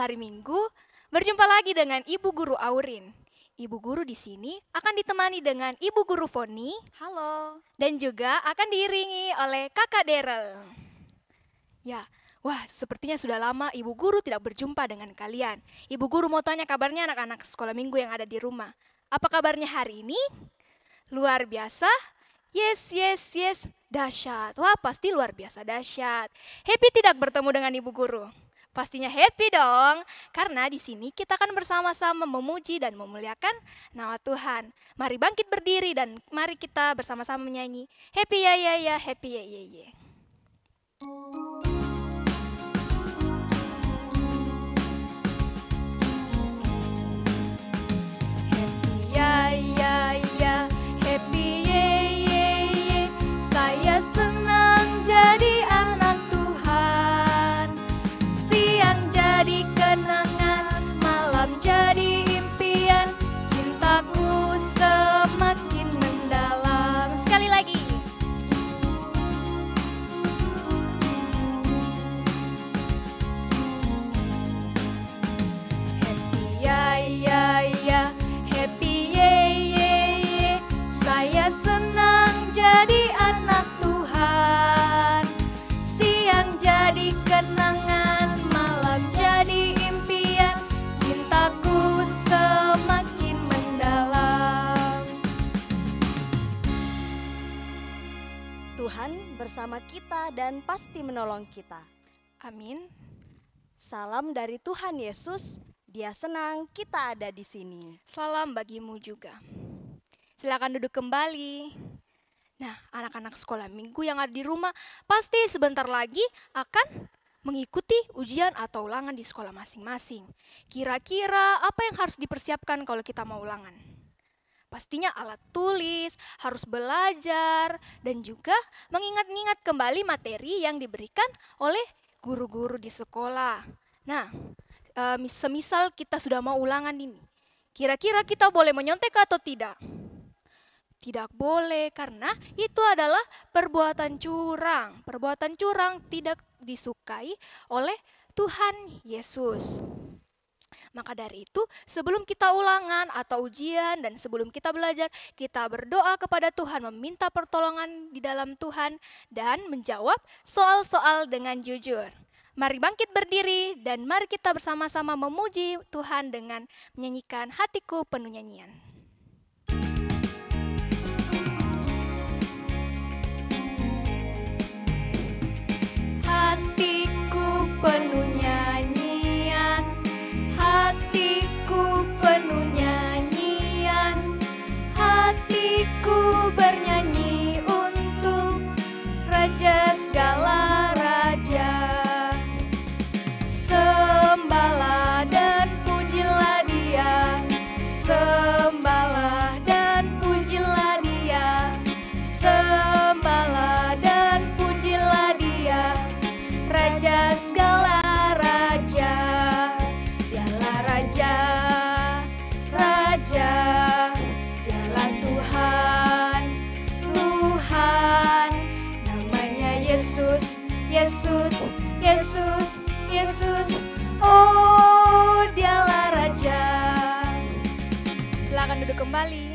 hari Minggu, berjumpa lagi dengan Ibu Guru Aurin. Ibu Guru di sini akan ditemani dengan Ibu Guru Foni. Halo. Dan juga akan diiringi oleh Kakak Daryl. Ya, wah sepertinya sudah lama Ibu Guru tidak berjumpa dengan kalian. Ibu Guru mau tanya kabarnya anak-anak sekolah minggu yang ada di rumah. Apa kabarnya hari ini? Luar biasa? Yes, yes, yes. Dahsyat. Wah, pasti luar biasa dahsyat. Happy tidak bertemu dengan Ibu Guru? Pastinya happy dong, karena di sini kita akan bersama-sama memuji dan memuliakan nama Tuhan. Mari bangkit berdiri dan mari kita bersama-sama menyanyi. Happy ya ya ya, happy ya ya ya. Happy ya ya ya, happy ye ye ye. Saya senang jadi anak Tuhan. Siang jadi kenangan, malam jadi impian. Cintaku semakin mendalam. Sekali lagi. Happy ya ya ya, happy ye ye ye. Saya senang jadi anak Tuhan. Siang jadi kenangan, malam jadi impian. Cintaku semakin mendalam. Tuhan bersama kita dan pasti menolong kita. Amin. Salam dari Tuhan Yesus. Dia senang kita ada di sini. Salam bagimu juga. Silakan duduk kembali. Nah, anak-anak sekolah minggu yang ada di rumah pasti sebentar lagi akan mengikuti ujian atau ulangan di sekolah masing-masing. Kira-kira apa yang harus dipersiapkan kalau kita mau ulangan? Pastinya alat tulis, harus belajar, dan juga mengingat-ingat kembali materi yang diberikan oleh guru-guru di sekolah. Nah, semisal kita sudah mau ulangan ini, kira-kira kita boleh menyontek atau tidak? Tidak boleh, karena itu adalah perbuatan curang. Perbuatan curang tidak disukai oleh Tuhan Yesus. Maka dari itu, sebelum kita ulangan atau ujian dan sebelum kita belajar, kita berdoa kepada Tuhan, meminta pertolongan di dalam Tuhan, dan menjawab soal-soal dengan jujur. Mari bangkit berdiri dan mari kita bersama-sama memuji Tuhan dengan menyanyikan Hatiku Penuh Nyanyian. Hatiku penuh nyanyian, hatiku penuh nyanyian, hatiku bernyanyi untuk Raja segala raja. Sembahlah dan pujilah Dia, sembahlah dan pujilah Dia, sembahlah dan pujilah Dia, Raja segala raja. Dialah Raja, Raja, Dialah Tuhan, Tuhan. Namanya Yesus, Yesus, Yesus, Yesus. Oh, Dialah Raja. Silakan duduk kembali.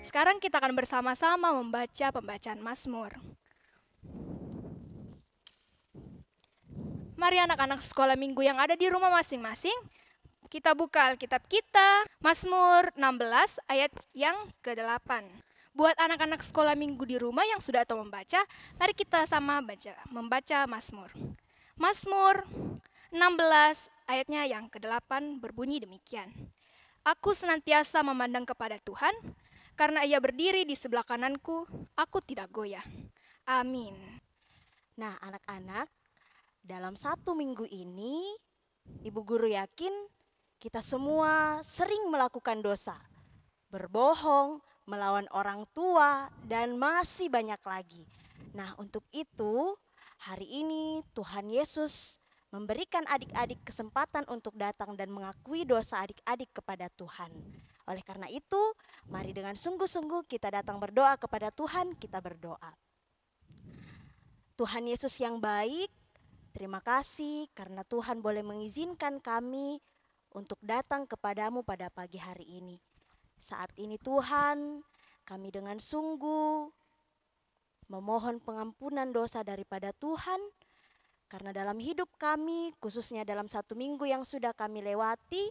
Sekarang kita akan bersama-sama membaca pembacaan Mazmur. Mari anak-anak sekolah minggu yang ada di rumah masing-masing, kita buka Alkitab kita, Mazmur 16 ayat yang ke-8. Buat anak-anak sekolah minggu di rumah yang sudah tahu membaca, mari kita sama membaca Mazmur. Mazmur 16 ayatnya yang ke-8 berbunyi demikian. Aku senantiasa memandang kepada Tuhan, karena Ia berdiri di sebelah kananku, aku tidak goyah. Amin. Nah, anak-anak, dalam 1 minggu ini, Ibu Guru yakin kita semua sering melakukan dosa, berbohong, melawan orang tua, dan masih banyak lagi. Nah, untuk itu, hari ini Tuhan Yesus memberikan adik-adik kesempatan untuk datang dan mengakui dosa adik-adik kepada Tuhan. Oleh karena itu, mari dengan sungguh-sungguh kita datang berdoa kepada Tuhan, kita berdoa. Tuhan Yesus yang baik, Terima kasih karena Tuhan boleh mengizinkan kami untuk datang kepadamu pada pagi hari ini. Saat ini Tuhan, kami dengan sungguh memohon pengampunan dosa daripada Tuhan, karena dalam hidup kami, khususnya dalam 1 minggu yang sudah kami lewati,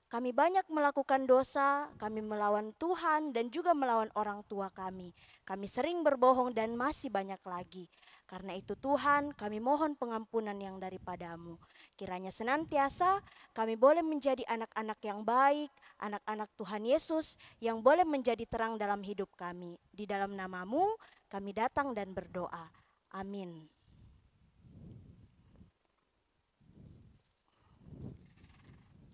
kami banyak melakukan dosa, kami melawan Tuhan dan juga melawan orang tua kami. Kami sering berbohong dan masih banyak lagi. Karena itu Tuhan, kami mohon pengampunan yang daripada-Mu. Kiranya senantiasa kami boleh menjadi anak-anak yang baik, anak-anak Tuhan Yesus yang boleh menjadi terang dalam hidup kami. Di dalam nama-Mu kami datang dan berdoa. Amin.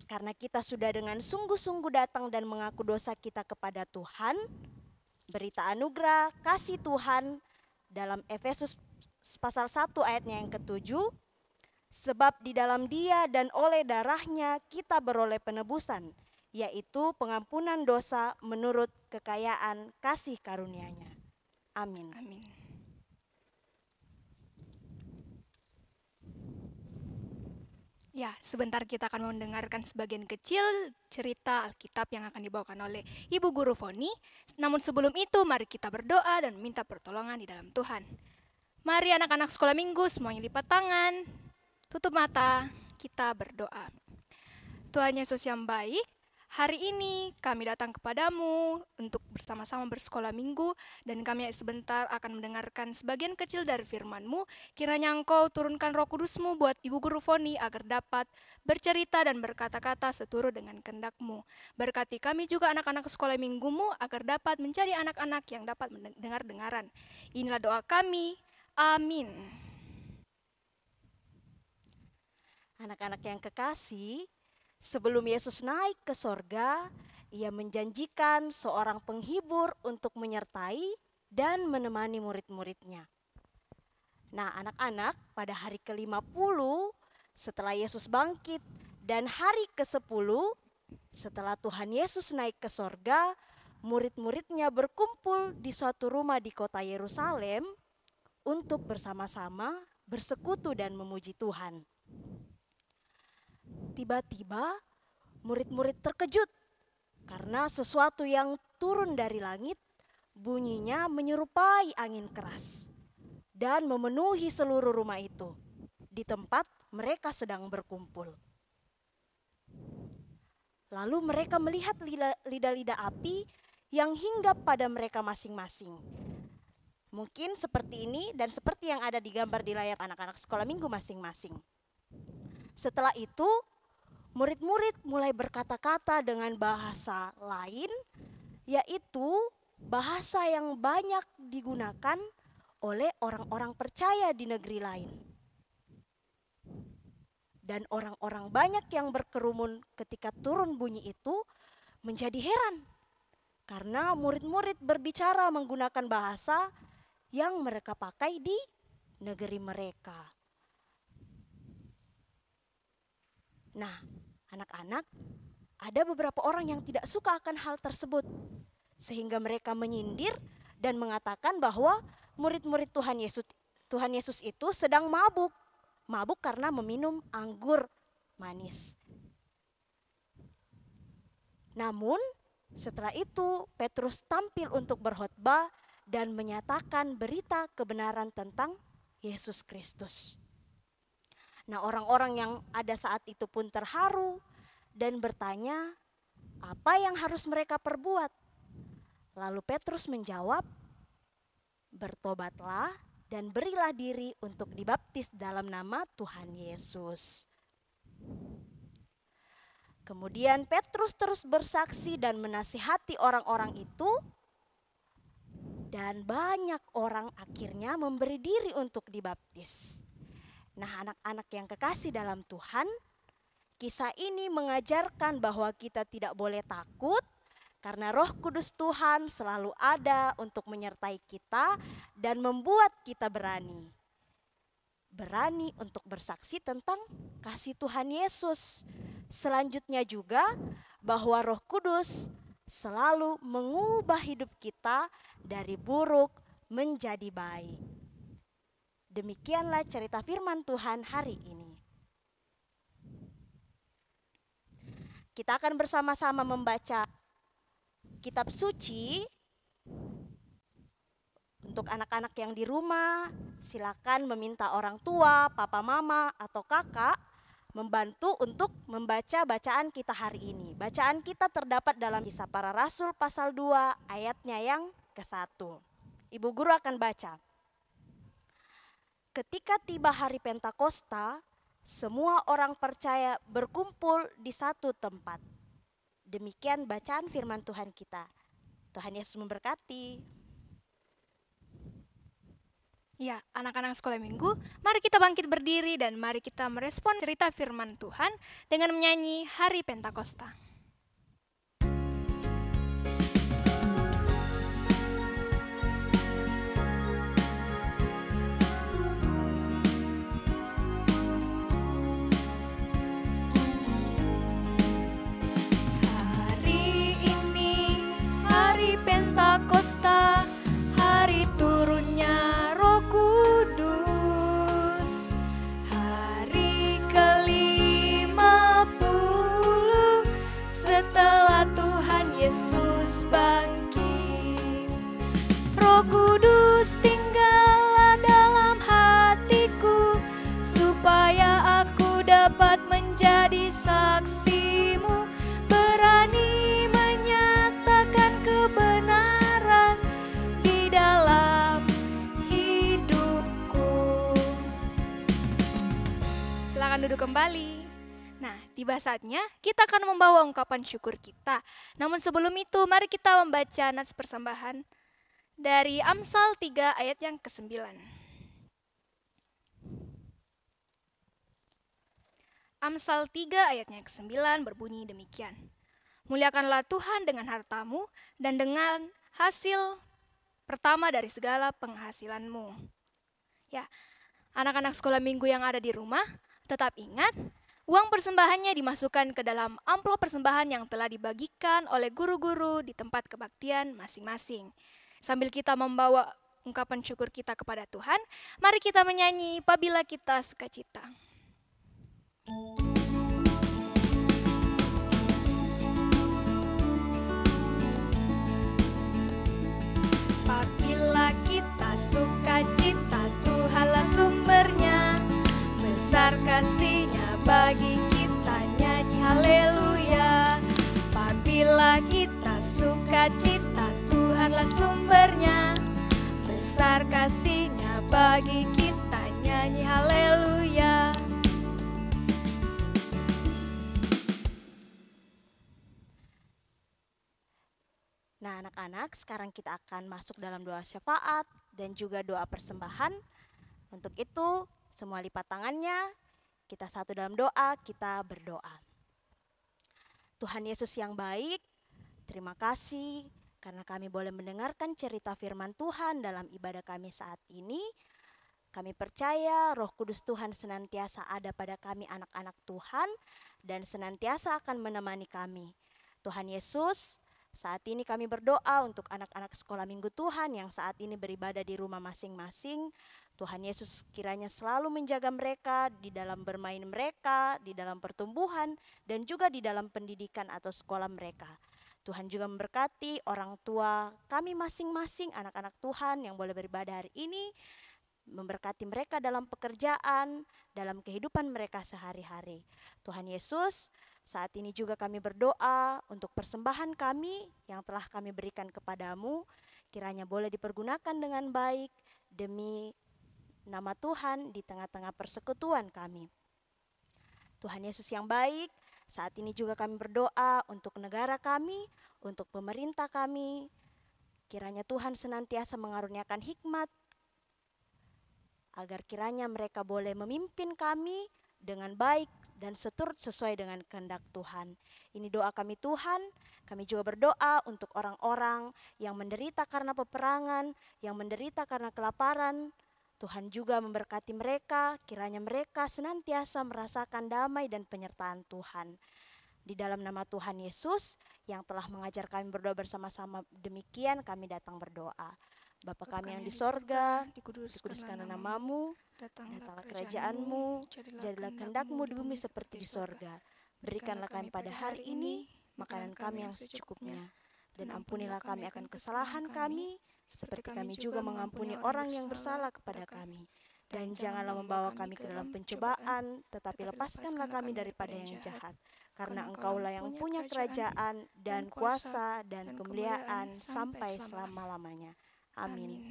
Karena kita sudah dengan sungguh-sungguh datang dan mengaku dosa kita kepada Tuhan, berita anugerah kasih Tuhan dalam Efesus pasal 1 ayatnya yang ke-7, sebab di dalam Dia dan oleh darahnya kita beroleh penebusan, yaitu pengampunan dosa menurut kekayaan kasih karunia-Nya. Amin. Amin. Ya, sebentar kita akan mendengarkan sebagian kecil cerita Alkitab yang akan dibawakan oleh Ibu Guru Foni. Namun sebelum itu, mari kita berdoa dan minta pertolongan di dalam Tuhan. Mari anak-anak sekolah minggu semuanya lipat tangan, tutup mata, kita berdoa. Tuhan Yesus yang baik, hari ini kami datang kepadamu untuk bersama-sama bersekolah minggu, dan kami sebentar akan mendengarkan sebagian kecil dari firman-Mu. Kiranya Engkau turunkan Roh Kudus-Mu buat Ibu Guru Foni agar dapat bercerita dan berkata-kata seturut dengan kehendak-Mu. Berkati kami juga anak-anak sekolah minggu-Mu agar dapat menjadi anak-anak yang dapat mendengar-dengaran. Inilah doa kami. Amin. Anak-anak yang kekasih, sebelum Yesus naik ke sorga, Ia menjanjikan seorang penghibur untuk menyertai dan menemani murid-muridnya. Nah, anak-anak, pada hari ke-50 setelah Yesus bangkit dan hari ke-10 setelah Tuhan Yesus naik ke sorga, murid-muridnya berkumpul di suatu rumah di kota Yerusalem untuk bersama-sama bersekutu dan memuji Tuhan. Tiba-tiba murid-murid terkejut karena sesuatu yang turun dari langit bunyinya menyerupai angin keras dan memenuhi seluruh rumah itu di tempat mereka sedang berkumpul. Lalu mereka melihat lidah-lidah api yang hinggap pada mereka masing-masing. Mungkin seperti ini dan seperti yang ada di gambar di layar anak-anak sekolah minggu masing-masing. Setelah itu, murid-murid mulai berkata-kata dengan bahasa lain, yaitu bahasa yang banyak digunakan oleh orang-orang percaya di negeri lain. Dan orang-orang banyak yang berkerumun ketika turun bunyi itu menjadi heran, karena murid-murid berbicara menggunakan bahasa yang mereka pakai di negeri mereka. Nah, anak-anak, ada beberapa orang yang tidak suka akan hal tersebut, sehingga mereka menyindir dan mengatakan bahwa murid-murid Tuhan Yesus itu sedang mabuk karena meminum anggur manis. Namun, setelah itu Petrus tampil untuk berkhotbah dan menyatakan berita kebenaran tentang Yesus Kristus. Nah, orang-orang yang ada saat itu pun terharu dan bertanya, apa yang harus mereka perbuat? Lalu Petrus menjawab, bertobatlah dan berilah diri untuk dibaptis dalam nama Tuhan Yesus. Kemudian Petrus terus bersaksi dan menasihati orang-orang itu, dan banyak orang akhirnya memberi diri untuk dibaptis. Nah, anak-anak yang kekasih dalam Tuhan, kisah ini mengajarkan bahwa kita tidak boleh takut karena Roh Kudus Tuhan selalu ada untuk menyertai kita dan membuat kita berani. Berani untuk bersaksi tentang kasih Tuhan Yesus. Selanjutnya juga bahwa Roh Kudus selalu mengubah hidup kita dari buruk menjadi baik. Demikianlah cerita firman Tuhan hari ini. Kita akan bersama-sama membaca kitab suci. Untuk anak-anak yang di rumah, silakan meminta orang tua, papa, mama, atau kakak membantu untuk membaca bacaan kita hari ini. Bacaan kita terdapat dalam Kisah Para Rasul pasal 2 ayatnya yang ke-1. Ibu guru akan baca. Ketika tiba hari Pentakosta, semua orang percaya berkumpul di satu tempat. Demikian bacaan firman Tuhan kita. Tuhan Yesus memberkati. Ya, anak-anak sekolah minggu, mari kita bangkit berdiri dan mari kita merespon cerita firman Tuhan dengan menyanyi Hari Pentakosta. Hari ini, Hari Pentakosta, hari turunnya Roh Kudus, hari ke-50 setelah Tuhan Yesus bangkit. Roh Kudus tinggallah dalam hatiku, supaya aku dapat menjadi saksimu, berani menyatakan kebenaran di dalam hidupku. Silakan duduk kembali. Nah, tiba saatnya kita akan membawa ungkapan syukur kita. Namun sebelum itu, mari kita membaca nats persembahan dari Amsal 3 ayat yang ke-9. Amsal 3 ayatnya yang ke-9 berbunyi demikian. Muliakanlah Tuhan dengan hartamu dan dengan hasil pertama dari segala penghasilanmu. Ya, anak-anak sekolah minggu yang ada di rumah, tetap ingat, uang persembahannya dimasukkan ke dalam amplop persembahan yang telah dibagikan oleh guru-guru di tempat kebaktian masing-masing. Sambil kita membawa ungkapan syukur kita kepada Tuhan, mari kita menyanyi Apabila Kita Sukacita. Apabila kita sukacita, Tuhanlah sumbernya, besar kasih-Nya bagi kita, nyanyi haleluya. Apabila kita sukacita, Tuhanlah sumbernya, besar kasih-Nya bagi kita, nyanyi haleluya. Nah, anak-anak, sekarang kita akan masuk dalam doa syafaat dan juga doa persembahan. Untuk itu, semua lipat tangannya, kita satu dalam doa, kita berdoa. Tuhan Yesus yang baik, terima kasih karena kami boleh mendengarkan cerita firman Tuhan dalam ibadah kami saat ini. Kami percaya Roh Kudus Tuhan senantiasa ada pada kami anak-anak Tuhan dan senantiasa akan menemani kami. Tuhan Yesus, saat ini kami berdoa untuk anak-anak sekolah minggu Tuhan yang saat ini beribadah di rumah masing-masing. Tuhan Yesus kiranya selalu menjaga mereka di dalam bermain mereka, di dalam pertumbuhan, dan juga di dalam pendidikan atau sekolah mereka. Tuhan juga memberkati orang tua kami masing-masing anak-anak Tuhan yang boleh beribadah hari ini. Memberkati mereka dalam pekerjaan, dalam kehidupan mereka sehari-hari. Tuhan Yesus, saat ini juga kami berdoa untuk persembahan kami yang telah kami berikan kepadamu, kiranya boleh dipergunakan dengan baik demi nama Tuhan di tengah-tengah persekutuan kami. Tuhan Yesus yang baik, saat ini juga kami berdoa untuk negara kami, untuk pemerintah kami, kiranya Tuhan senantiasa mengaruniakan hikmat, agar kiranya mereka boleh memimpin kami dengan baik dan seturut sesuai dengan kehendak Tuhan. Ini doa kami Tuhan, kami juga berdoa untuk orang-orang yang menderita karena peperangan, yang menderita karena kelaparan. Tuhan juga memberkati mereka, kiranya mereka senantiasa merasakan damai dan penyertaan Tuhan. Di dalam nama Tuhan Yesus yang telah mengajar kami berdoa bersama-sama, demikian kami datang berdoa. Bapa kami yang di sorga, dikuduskanlah dikuduskanlah namamu, namamu, datanglah kerajaanmu, jadilah kehendak-Mu di bumi seperti di sorga. Berikanlah kami pada hari ini makanan kami yang secukupnya, dan ampunilah kami akan kesalahan kami, seperti kami juga mengampuni orang yang bersalah kepada kami. Dan janganlah membawa kami ke dalam pencobaan, tetapi lepaskanlah kami daripada yang jahat. Karena Engkaulah yang punya kerajaan dan kuasa dan kemuliaan sampai selama-lamanya. Amin.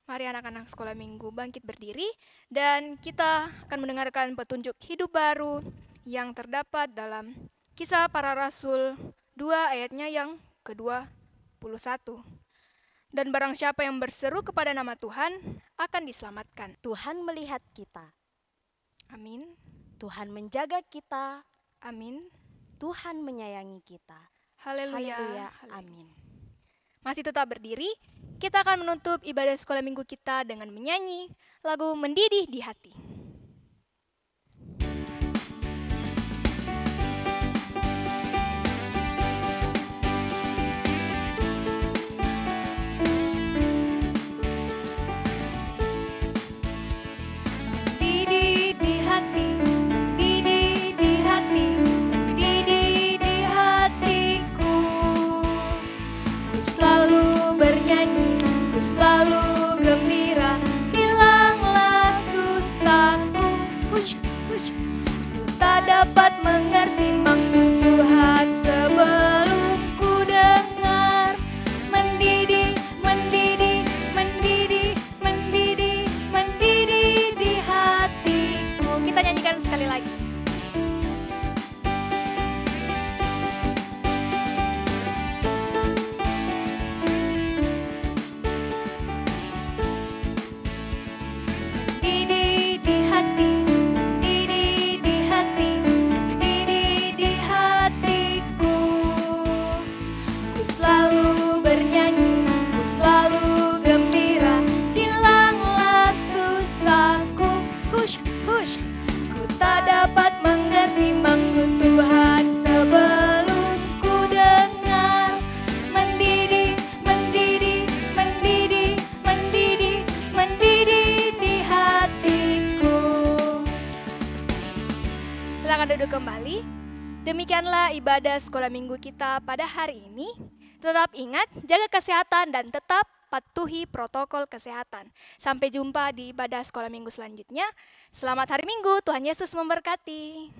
Mari anak-anak sekolah minggu bangkit berdiri dan kita akan mendengarkan petunjuk hidup baru yang terdapat dalam Kisah Para Rasul 2 ayatnya yang ke-21. Dan barang siapa yang berseru kepada nama Tuhan akan diselamatkan. Tuhan melihat kita, Amin. Tuhan menjaga kita, Amin. Tuhan menyayangi kita. Haleluya. Haleluya. Amin. Masih tetap berdiri, kita akan menutup ibadah sekolah minggu kita dengan menyanyi lagu Mendidih di Hati. Mendidih di hati, mendidih di hati, mendidih di hatiku. Ku selalu bernyanyi, ku selalu gembira, hilanglah susahku. Ku tak dapat mengerti maksud Tuhan sebelum ku dengar. Mendidih, mendidih, mendidih, mendidih, mendidih di hatiku. Kita nyanyikan sekali lagi. Mendidih di hati, mendidih di hati, mendidih di hatiku. Ku selalu bernyanyi, ku selalu gembira, hilanglah susahku. Hush, hush. Ku tak dapat mengerti maksud Tuhan sebelum ku dengar. Mendidih, mendidih, mendidih, mendidih, mendidih di hatiku. Silakan duduk kembali. Demikianlah ibadah sekolah minggu kita pada hari ini. Tetap ingat, jaga kesehatan dan tetap patuhi protokol kesehatan. Sampai jumpa di ibadah sekolah minggu selanjutnya. Selamat hari Minggu, Tuhan Yesus memberkati.